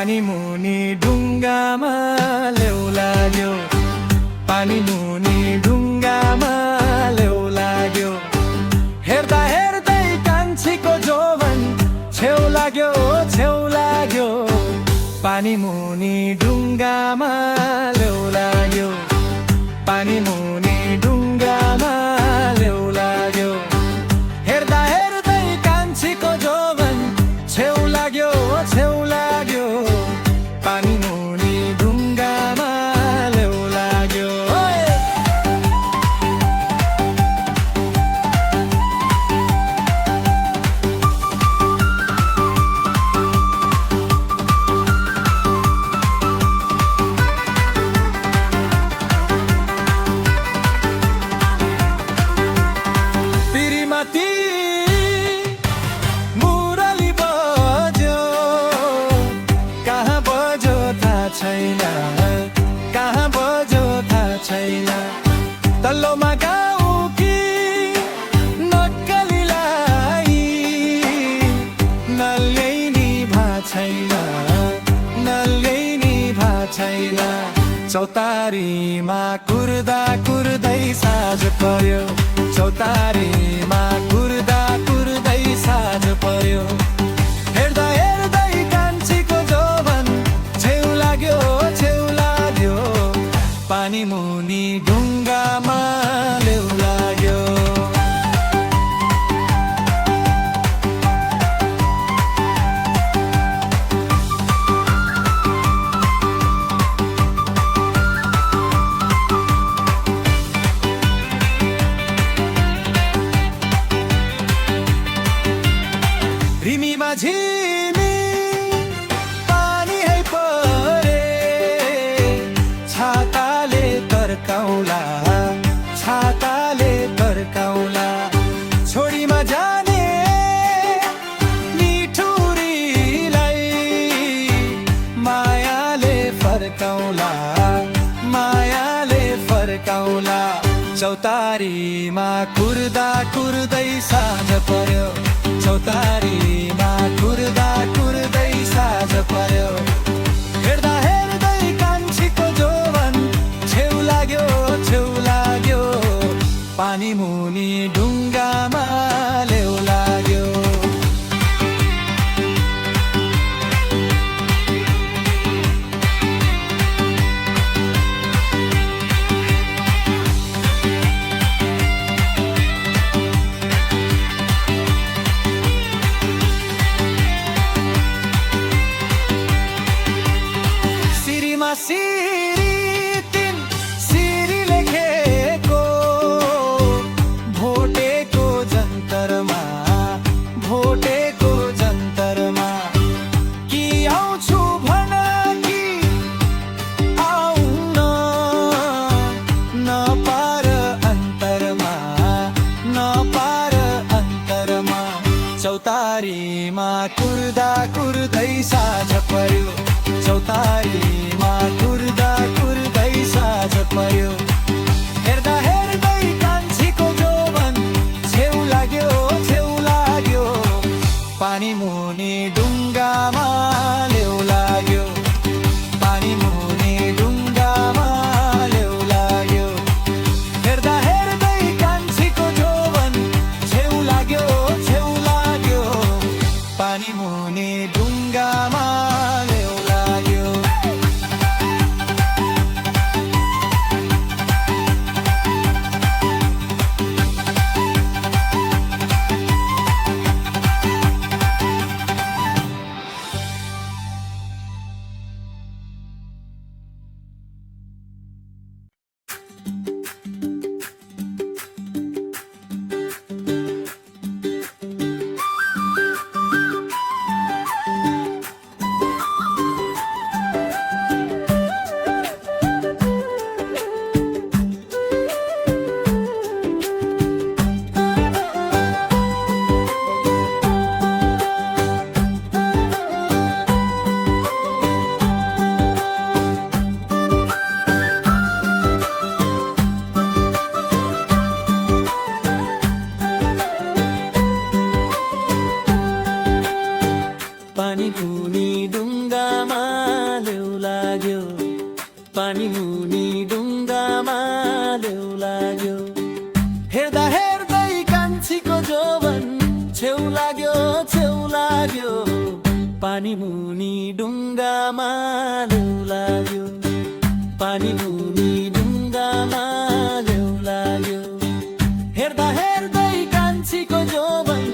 पानी मुनि ढुङ्गामा लेउ लाग्यो, पानी मुनि ढुङ्गामा लेउ लाग्यो। हेर्दा हेर्दै कान्छीको जोवन छेउ लाग्यो, छेउ लाग्यो। पानी मुनि ढुङ्गामा लेउ लाग्यो, पानी मुनि ढुङ्गामा लेउ लाग्यो। हेर्दा हेर्दै कान्छीको जोवन छेउ लाग्यो, छेउ लाग्यो। पानी मुनि ढुङ्गामा लेउ लाग्यो। कहाँ बज्यो थाहा छैन, तल्लोमा गाउँ कि नक्कलीलाई नल्लै निभा छैन, नल्लै निभा छैन। चौतारीमा कुर्दा कुर्दै साँझ पर्यो, चौतारीमा कुर्दा कुर्दै साँझ पर्यो। हेर्दा हेर्दै कान्छीको जोवन छेउ लाग्यो, छेउ लाग्यो। पानी मुनि ढुङ्गामा लेउ लाग्यो। रिमीमा झिमी पानी है परे, छाताले तर्काउला, छाताले तर्काउला। छोडीमा जाने निठुरीलाई मायाले फर्काउला, मायाले फर्काउला। चौतारीमा कुर्दा कुर्दै साँझ पर्यो, चौतारीमा कुर्दा कुर्दै साँझ पर्यो। हेर्दा हेर्दै कान्छीको जोवन छेउ लाग्यो, छेउ लाग्यो। पानी मुनि ढुङ्गामा लेउ लाग्यो। सिरी तिन सिरी लेखेको भोटेको जन्तरमा, भोटेको जन्तरमा। कि आउँछु भन कि आउन, नपार अन्तरमा, नपार अन्तरमा। चौतारीमा कुर्दा कुर्दै साँझ पर्यो, चौतारीमा कुर्दा कुर्दै साँझ पर्यो। हेर्दा हेर्दै कान्छीको जोवन छेउ लाग्यो, छेउ लाग्यो। पानी मुनि ढुङ्गामा लेउ लाग्यो, पानी मुनि ढुङ्गामा लेउ लाग्यो। हेर्दा हेर्दै कान्छीको जोवन छेउ लाग्यो, छेउ लाग्यो। पानी मुनि ढुङ्गामा लेउ लाग्यो। लाग्यो पानी मुनि ढुङ्गामा लेउ लाग्यो पानी मुनि ढुङ्गामा लेउ लाग्यो हेर्दा हेर्दै कान्छीको जोवन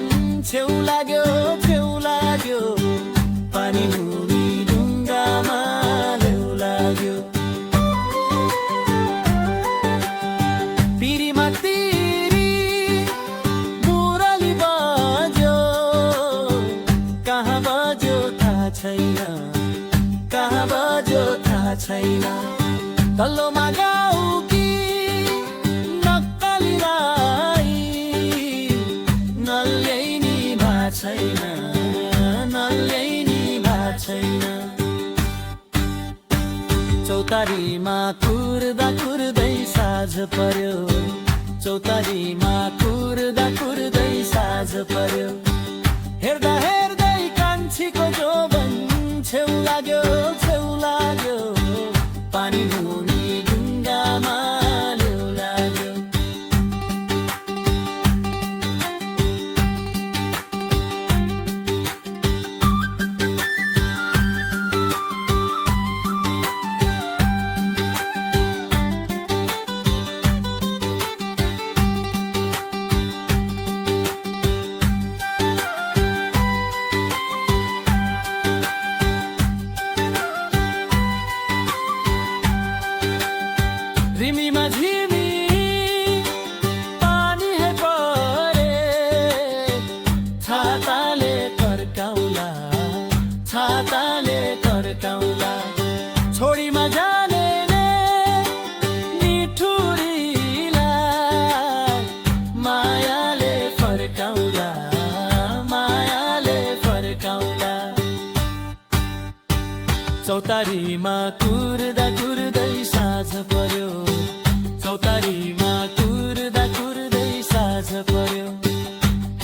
छेउ लाग्यो पानी मुनि ढुङ्गामा लेउ लाग्यो पिरीमा तिरी मुरली बज्यो कहाँ बज्यो थाहा छैन तल्लोमा गाउँ कि नक्कली राई नल्याइनी भा छैन चौतारीमा कुर्दा कुर्दै साँझ पर्यो चौतारीमा कुर्दा कुर्दै साँझ पर्यो हेर्दा हेर्दै कान्छीको जोवन छेउ लाग्यो पानी मुनि ढुङ्गामा लेउ लाग्यो रिमीमा झिमी पानी है परे छाताले कर्काउला छोडीमा जाने निठुरीलाई मायाले फर्काउला चौतारीमा कुर्दा कुर्दै साँझ पर्यो चौतारीमा कुर्दा कुर्दै साँझ पर्यो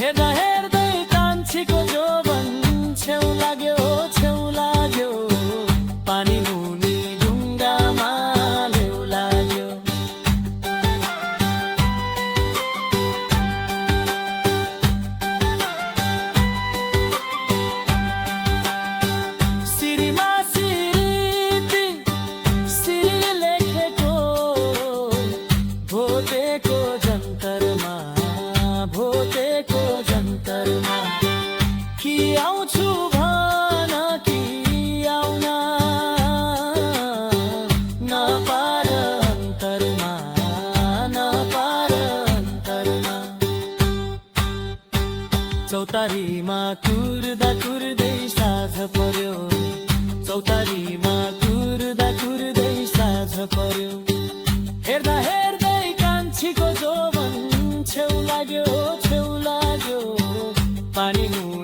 हेर्दा हेर्दै कान्छीको जोवन छेउ लाग्यो पानी मुनि ढुङ्गामा लेउ लाग्यो सिरीमा भोटेको जन्तरमा कि आउँछु भन कि आउन नपार अन्तरमा चौतारीमा कुर्दा कुर्दै साँझ पर्यो चौतारीमा कुर्दा कुर्दै साँझ पर्यो हेर्दा हेर्दै कान्छीको जोवन छेउ लाग्यो पानी मुनि